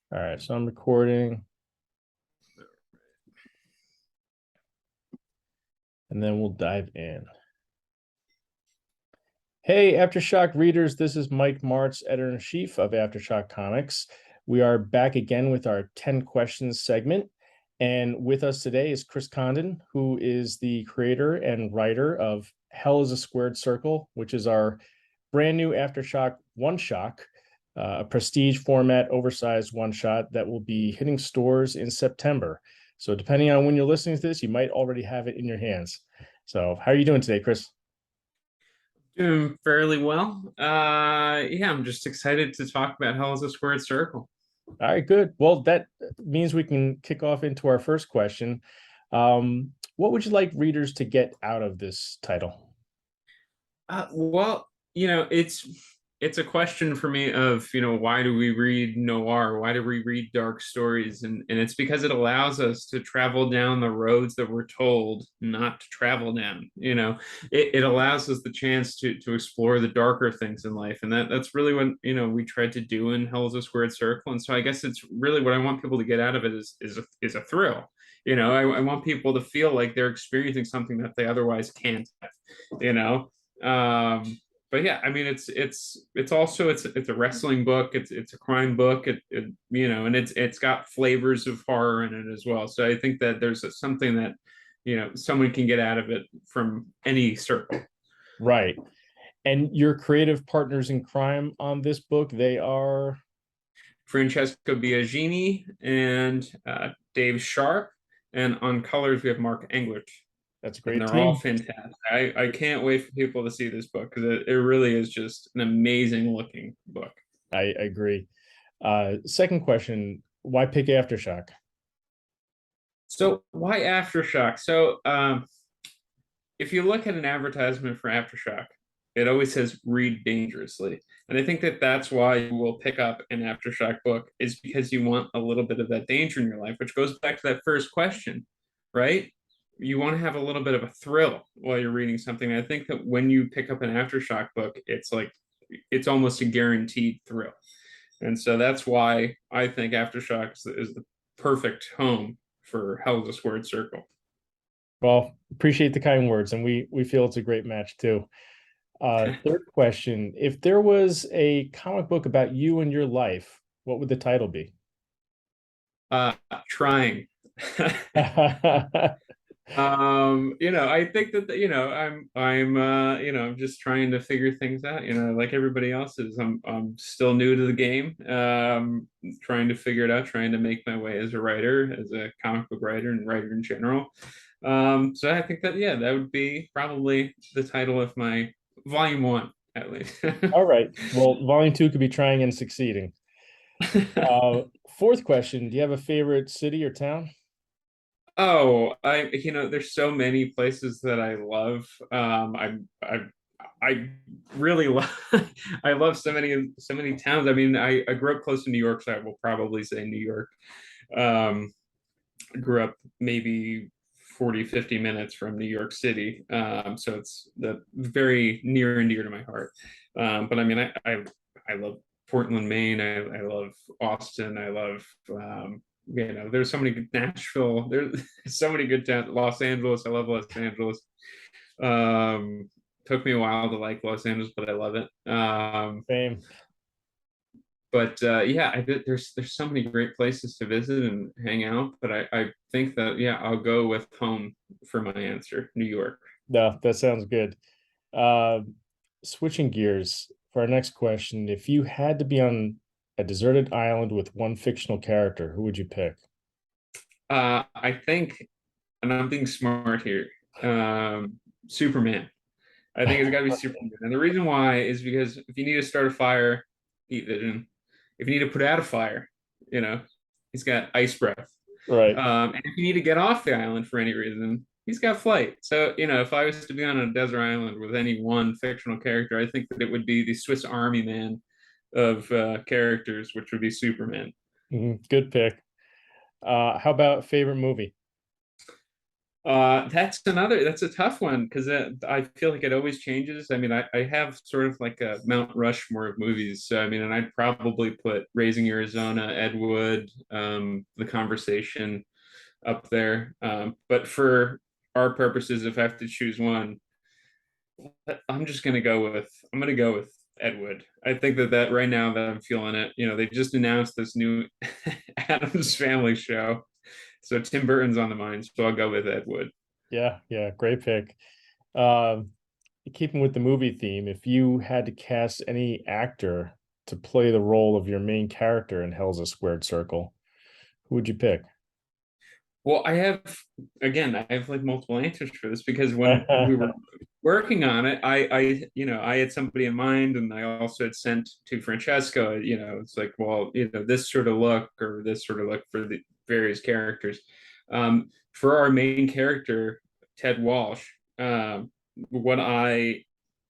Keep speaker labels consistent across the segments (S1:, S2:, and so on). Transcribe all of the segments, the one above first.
S1: All right, so I'm recording, and then we'll dive in. Hey, AfterShock readers, this is Mike Marts, editor-in-chief of AfterShock Comics. We are back again with our 10 questions segment. And with us today is Chris Condon, who is the creator and writer of Hell is a Squared Circle, which is our brand new AfterShock one-shot, a prestige format, oversized one-shot that will be hitting stores in September. So depending on when you're listening to this, you might already have it in your hands. So how are you doing today, Chris?
S2: Doing fairly well. Yeah, I'm just excited to talk about Hell is a Squared Circle.
S1: All right, good. Well, that means we can kick off into our first question. What would you like readers to get out of this title?
S2: Well, it's a question for me of, why do we read noir? Why do we read dark stories? And it's because it allows us to travel down the roads that we're told not to travel down. It allows us the chance to explore the darker things in life. And that's really what, we tried to do in Hell is a Squared Circle. And so I guess it's really what I want people to get out of it is a thrill. I want people to feel like they're experiencing something that they otherwise can't have, you know but yeah, I mean, it's also it's a wrestling book, it's a crime book, and it's got flavors of horror in it as well. So I think that there's something that someone can get out of it from any circle.
S1: Right. And your creative partners in crime on this book, they are.
S2: Francesco Biagini and Dave Sharp, and on colors we have Mark Englert.
S1: That's a
S2: And
S1: great
S2: they're all
S1: team.
S2: fantastic. I can't wait for people to see this book because it really is just an amazing looking book.
S1: I agree. Second question, why pick Aftershock?
S2: So why AfterShock? So if you look at an advertisement for AfterShock, it always says read dangerously. And I think that that's why you will pick up an AfterShock book is because you want a little bit of that danger in your life, which goes back to that first question, right? You want to have a little bit of a thrill while you're reading something. I think that when you pick up an AfterShock book, it's almost a guaranteed thrill. And so that's why I think AfterShock is the perfect home for Hell is a Squared Circle.
S1: Well, appreciate the kind words, and we feel it's a great match too. Third question, if there was a comic book about you and your life, what would the title be?
S2: Trying. I think that I'm just trying to figure things out. Like everybody else is. I'm still new to the game. Trying to figure it out, trying to make my way as a writer, as a comic book writer and writer in general. So I think that yeah, that would be probably the title of my volume one, at least.
S1: All right. Well, volume two could be trying and succeeding. Uh, Fourth question, do you have a favorite city or town?
S2: Oh, there's so many places that I love. I really love, I love so many towns. I mean, I grew up close to New York, so I will probably say New York. Um, Grew up maybe 40, 50 minutes from New York City. So it's the very near and dear to my heart. But I mean, I love Portland, Maine. I love Austin. I love, there's so many good Nashville. There's so many good towns. Los Angeles. I love Los Angeles. Um, Took me a while to like Los Angeles, but I love it.
S1: Same.
S2: But yeah, there's so many great places to visit and hang out. But I think that yeah, I'll go with home for my answer, New York.
S1: No, that sounds good. Uh, Switching gears for our next question, if you had to be on a deserted island with one fictional character, who would you pick?
S2: I think, and I'm being smart here, Superman. I think it's got to be Superman, and the reason why is because if you need to start a fire, heat vision. If you need to put out a fire, you know, he's got ice breath.
S1: Right.
S2: And if you need to get off the island for any reason, he's got flight. So, if I was to be on a desert island with any one fictional character, I think that it would be the Swiss Army man of characters, which would be Superman.
S1: Mhm. Good pick. How about favorite movie?
S2: That's a tough one because I feel like it always changes. I mean, I have sort of like a Mount Rushmore of movies. So I mean, and I'd probably put Raising Arizona, Ed Wood, The Conversation up there. But for our purposes, if I have to choose one, I'm gonna go with Ed Wood. I think that right now that I'm feeling it, they just announced this new Adams Family show. So Tim Burton's on the mind, so I'll go with Ed Wood.
S1: Yeah, yeah, great pick. Um, Keeping with the movie theme, if you had to cast any actor to play the role of your main character in Hell's a Squared Circle, who would you pick?
S2: Well, I have like multiple answers for this because when we were working on it, I had somebody in mind, and I also had sent to Francesco. It's like, well, this sort of look or this sort of look for the various characters. For our main character, Ted Walsh, what I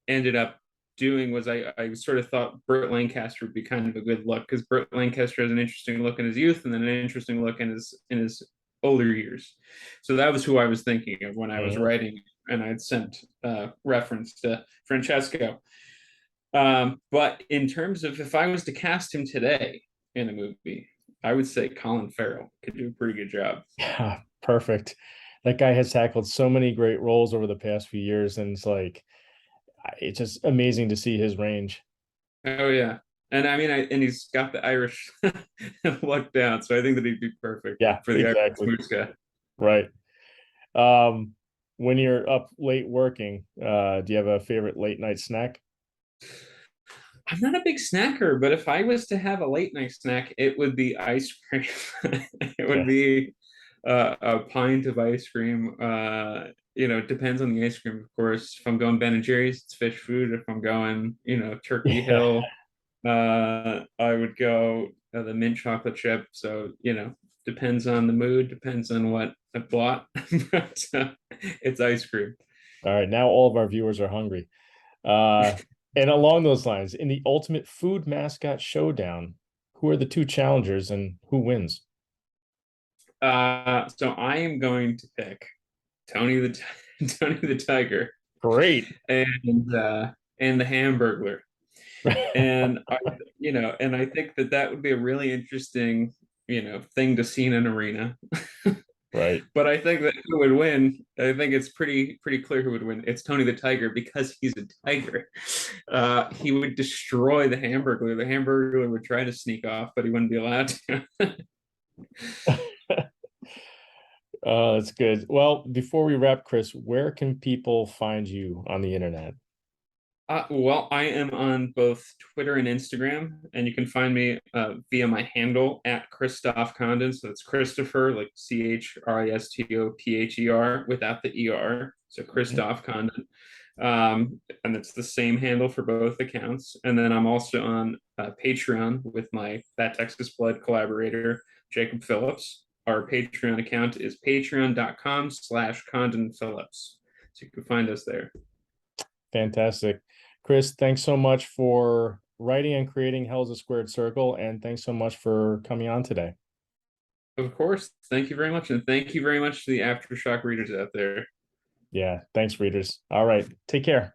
S2: ended up doing was I sort of thought Burt Lancaster would be kind of a good look because Burt Lancaster has an interesting look in his youth and then an interesting look in his older years. So that was who I was thinking of when I was
S1: Mhm.
S2: writing, and I'd sent reference to Francesco. But in terms of if I was to cast him today in a movie, I would say Colin Farrell could do a pretty good job.
S1: Yeah, perfect. That guy has tackled so many great roles over the past few years, and it's just amazing to see his range.
S2: Oh yeah. And I mean, he's got the Irish look down, so I think that he'd be perfect
S1: Yeah,
S2: for the Irish
S1: exactly.
S2: moose guy.
S1: Right. Um, when you're up late working, do you have a favorite late night snack?
S2: I'm not a big snacker, but if I was to have a late night snack, it would be ice cream. It would
S1: Yeah.
S2: be a pint of ice cream. It depends on the ice cream, of course. If I'm going Ben and Jerry's, it's fish food. If I'm going, Turkey
S1: Yeah.
S2: Hill, I would go the mint chocolate chip. So, depends on the mood, depends on what I bought, but it's ice cream.
S1: All right. Now all of our viewers are hungry. Uh, and along those lines, in the Ultimate Food Mascot Showdown, who are the two challengers and who wins?
S2: So I am going to pick Tony the Tony the Tiger
S1: Great.
S2: and the Hamburglar. And I think that would be a really interesting, thing to see in an arena.
S1: Right.
S2: But I think that who would win, I think it's pretty clear who would win. It's Tony the Tiger because he's a tiger. He would destroy the Hamburglar. The Hamburglar would try to sneak off, but he wouldn't be allowed to.
S1: That's good. Well, before we wrap, Chris, where can people find you on the internet?
S2: Well, I am on both Twitter and Instagram, and you can find me via my handle at Christoph Condon. So it's Christopher, like Christopher without the ER. So
S1: Mhm.
S2: Christoph Condon. And it's the same handle for both accounts. And then I'm also on Patreon with my That Texas Blood collaborator, Jacob Phillips. Our Patreon account is patreon.com/Condon Phillips. So you can find us there.
S1: Fantastic. Chris, thanks so much for writing and creating Hell's a Squared Circle, and thanks so much for coming on today.
S2: Of course. Thank you very much. And thank you very much to the Aftershock readers out there.
S1: Yeah, thanks, readers. All right, take care.